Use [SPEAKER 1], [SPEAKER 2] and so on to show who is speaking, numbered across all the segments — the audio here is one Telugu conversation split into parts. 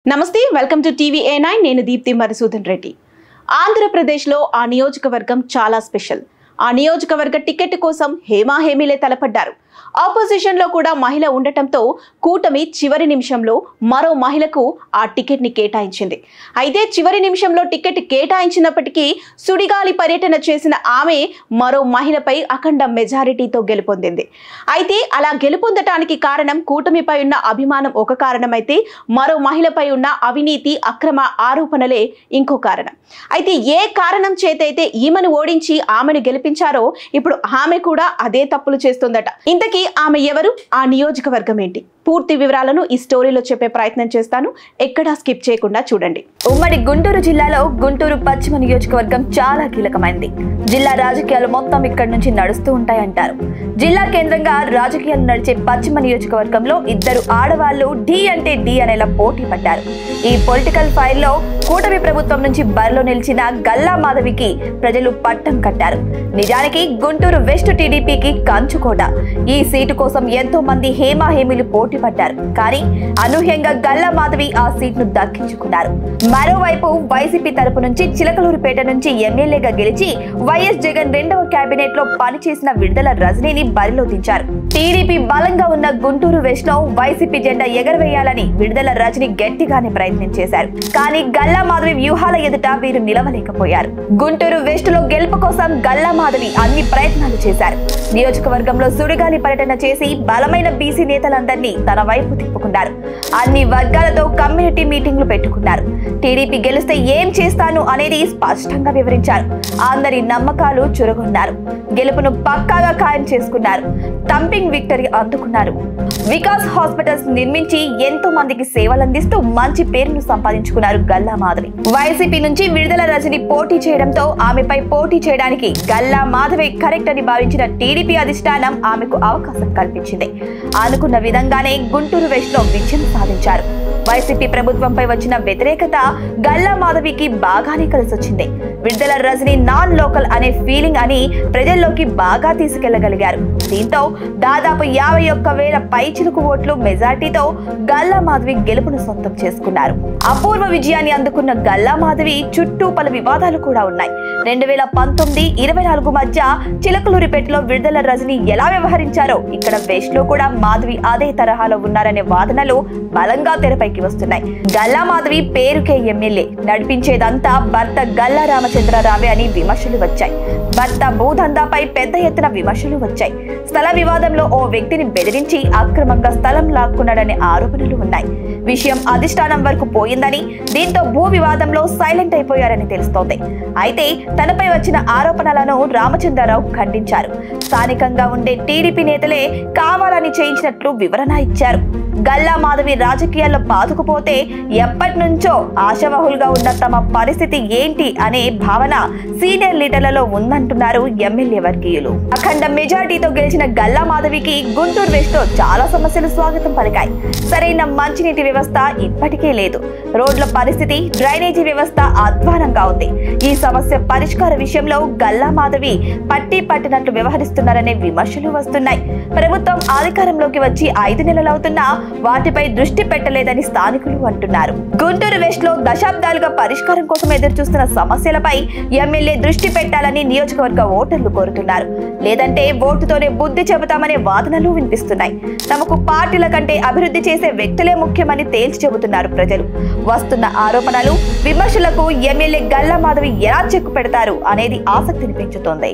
[SPEAKER 1] నమస్తే వెల్కమ్ టు టీవీ-A9 నేను దీప్తి మధుసూదన్ రెడ్డి. ఆంధ్రప్రదేశ్లో ఆ నియోజకవర్గం చాలా స్పెషల్. ఆ నియోజకవర్గ టికెట్ కోసం హేమాహేమీలే తలపడ్డారు. ఆపోజిషన్ లో కూడా మహిళ ఉండటంతో కూటమి చివరి నిమిషంలో మరో మహిళకు ఆ టికెట్ ని కేటాయించింది. అయితే చివరి నిమిషంలో టికెట్ కేటాయించినప్పటికీ సుడిగాలి పర్యటన చేసిన ఆమె మరో మహిళపై అఖండ మెజారిటీతో గెలుపొందింది. అయితే అలా గెలుపొందటానికి కారణం కూటమిపై ఉన్న అభిమానం ఒక కారణమైతే మరో మహిళపై ఉన్న అవినీతి అక్రమ ఆరోపణలే ఇంకో కారణం. అయితే ఏ కారణం చేతైతే ఈమెను ఓడించి ఆమెను గెలిపించారో ఇప్పుడు ఆమె కూడా అదే తప్పులు చేస్తుందట. ఇంతకీ ఆమె ఎవరు, ఆ నియోజకవర్గం ఏంటి, పూర్తి వివరాలను ఈ స్టోరీలో చెప్పే ప్రయత్నం చేస్తాను. ఎక్కడా స్కిప్ చేయకుండా చూడండి.
[SPEAKER 2] ఉమ్మడి గుంటూరు జిల్లాలో గుంటూరు పశ్చిమ నియోజకవర్గం చాలా కీలకమైనది. జిల్లా రాజకీయాలు మొత్తం ఇక్కడి నుంచి నడుస్తూ ఉంటాయంటారు. జిల్లా కేంద్రంగా రాజకీయాలు నడిచే పశ్చిమ నియోజకవర్గంలో ఇద్దరు ఆడవాళ్లు ఢీ అంటే ఢీ అనేలా పోటీ పడ్డారు. ఈ పొలిటికల్ ఫైల్లో కూటమి ప్రభుత్వం నుంచి బరిలో నిలిచిన గల్లా మాధవికి ప్రజలు పట్టం కట్టారు. నిజానికి గుంటూరు వెస్ట్ టీడీపీకి కంచుకోట. ఈ సీటు కోసం ఎంతో మంది హేమాహేమీలు పోటీ పడ్డారు. కానీ అనూహ్యంగా గల్లా మాధవి ఆ సీట్ను దక్కించుకున్నారు. మరోవైపు వైసీపీ తరపు నుంచి చిలకలూరిపేట నుంచి ఎమ్మెల్యేగా గెలిచి వైఎస్ జగన్ రెండవ కేబినెట్ లో పనిచేసిన విడుదల రజనీని బరిలో దించారు. టీడీపీ బలంగా ఉన్న గుంటూరు వెస్ట్ లో వైసీపీ జెండా ఎగరవేయాలని విడుదల రజనీ గట్టిగానే ప్రయత్నం చేశారు. కానీ గల్లా మాధవి వ్యూహాల ఎదుట వీరు నిలవలేకపోయారు. గుంటూరు వెస్ట్ లో గెలుపు కోసం గల్లా మాధవి అన్ని ప్రయత్నాలు చేశారు. నియోజకవర్గంలో సుడిగాలి పర్యటన చేసి బలమైన బీసీ నేతలందరినీ తన వైపు తిప్పుకున్నారు. అన్ని వర్గాలతో కమ్యూనిటీ మీటింగ్లు పెట్టుకున్నారు. టీడీపీ గెలిస్తే ఏం చేస్తాను అనేది స్పష్టంగా వివరించారు. అందరి నమ్మకాలు చురగొన్నారు. గెలుపును పక్కాగా ఖాయం చేసుకున్నారు. థంపింగ్ విక్టరీ అందుకున్నారు. వికాస్ హాస్పిటల్స్ నిర్మించి ఎంతో మందికి సేవలందిస్తూ మంచి పేరును సంపాదించుకున్నారు గల్లా మాధవి. వైసీపీ నుంచి విడుదల రజని పోటీ చేయడంతో ఆమెపై పోటీ చేయడానికి గల్లా మాధవి కరెక్ట్ అని భావించిన టీడీపీ అధిష్టానం ఆమెకు అవకాశం కల్పించింది. అనుకున్న విధంగానే గుంటూరు వెస్ట్ లో విజయం సాధించారు. వైసీపీ ప్రభుత్వంపై వచ్చిన వ్యతిరేకత గల్లా మాధవికి బాగానే కలిసొచ్చింది. విడుదల రజని నాన్ లోకల్ అనే ఫీలింగ్ అని ప్రజల్లోకి బాగా తీసుకెళ్లగలిగారు. దీంతో దాదాపు 51,000 పైచిలుకు ఓట్లు మెజార్టీతో గల్లా మాధవి గెలుపును సొంతం చేసుకున్నారు. అపూర్వ విజయాన్ని అందుకున్న గల్లా మాధవి చుట్టూ పలు వివాదాలు కూడా ఉన్నాయి. 2019-24 మధ్య చిలకలూరిపేటలో విడుదల రజని ఎలా వ్యవహరించారో ఇక్కడ వెస్ట్ లో కూడా మాధవి అదే తరహాలో ఉన్నారనే వాదనలు బలంగా తెరపైకి వస్తున్నాయి. గల్లా మాధవి పేరుకే ఎమ్మెల్యే, నడిపించేదంతా భర్త గల్లా రామచంద్రరావే అని విమర్శలు వచ్చాయి. భర్త భూదందాపై పెద్ద ఎత్తున విమర్శలు వచ్చాయి. స్థల వివాదంలో ఓ వ్యక్తిని బెదిరించి అక్రమంగా స్థలం లాక్కున్నాడనే ఆరోపణలు ఉన్నాయి. విషయం అధిష్టానం వరకు పోయిందని, దీంతో భూ వివాదంలో సైలెంట్ అయిపోయారని తెలుస్తోంది. అయితే తనపై వచ్చిన ఆరోపణలను రామచంద్రరావు ఖండించారు. స్థానికంగా ఉండే టీడీపీ నేతలే కావాలని చేయించినట్లు వివరణ ఇచ్చారు. గల్లా మాధవి రాజకీయాల్లో పాతుకుపోతే ఎప్పటి నుంచో ఆశావహులుగా ఉన్న తమ పరిస్థితి ఏంటి అనే భావన సీనియర్ లీడర్లలో ఉందంటున్నారు ఎమ్మెల్యే వర్గీయులు. అఖండ మెజార్టీతో గెలిచిన గల్లా మాధవికి గుంటూరు వెస్ట్ లో చాలా సమస్యలు స్వాగతం పలికాయి. సరైన మంచినీటి వ్యవస్థ ఇప్పటికే లేదు. రోడ్ల పరిస్థితి, డ్రైనేజీ వ్యవస్థ అధ్వానంగా ఉంది. ఈ సమస్య పరిష్కార విషయంలో గల్లా మాధవి పట్టినట్లు వ్యవహరిస్తున్నారనే విమర్శలు వస్తున్నాయి. ప్రభుత్వం అధికారంలోకి వచ్చి 5 నెలలవుతున్నా వాటిపై దృష్టి పెట్టలేదని స్థానికులు అంటున్నారు. గుంటూరు వెస్ట్ లో దశాబ్దాలుగా పరిష్కారం కోసం ఎదురు చూస్తున్న సమస్యలపై ఎమ్మెల్యే దృష్టి పెట్టాలని నియోజకవర్గ ఓటర్లు కోరుతున్నారు. లేదంటే ఓటుతోనే బుద్ధి చెబుతామనే వాదనలు వినిపిస్తున్నాయి. తమకు పార్టీల కంటే అభివృద్ధి చేసే వ్యక్తులే ముఖ్యమని తేల్చి చెబుతున్నారు ప్రజలు. వస్తున్న ఆరోపణలు, విమర్శలకు ఎమ్మెల్యే గల్లా మాధవి ఎలా చెక్కు పెడతారు అనేది ఆసక్తిని పెంచుతోంది.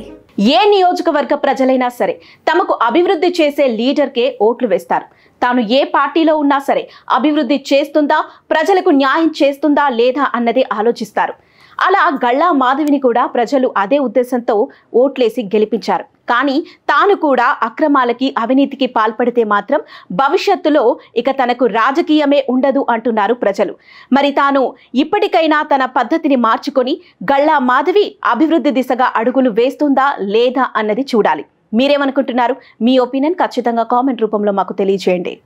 [SPEAKER 1] ఏ నియోజకవర్గ ప్రజలైనా సరే తమకు అభివృద్ధి చేసే లీడర్కే ఓట్లు వేస్తారు. తాను ఏ పార్టీలో ఉన్నా సరే అభివృద్ధి చేస్తుందా, ప్రజలకు న్యాయం చేస్తుందా లేదా అన్నదే ఆలోచిస్తారు. అలా గల్లా మాధవిని కూడా ప్రజలు అదే ఉద్దేశంతో ఓట్లేసి గెలిపించారు. కానీ తాను కూడా అక్రమాలకి, అవినీతికి పాల్పడితే మాత్రం భవిష్యత్తులో ఇక తనకు రాజకీయమే ఉండదు అంటున్నారు ప్రజలు. మరి తాను ఇప్పటికైనా తన పద్ధతిని మార్చుకొని గల్లా మాధవి అభివృద్ధి దిశగా అడుగులు వేస్తుందా లేదా అన్నది చూడాలి. మీరేమనుకుంటున్నారు? మీ ఒపీనియన్ ఖచ్చితంగా కామెంట్ రూపంలో మాకు తెలియజేయండి.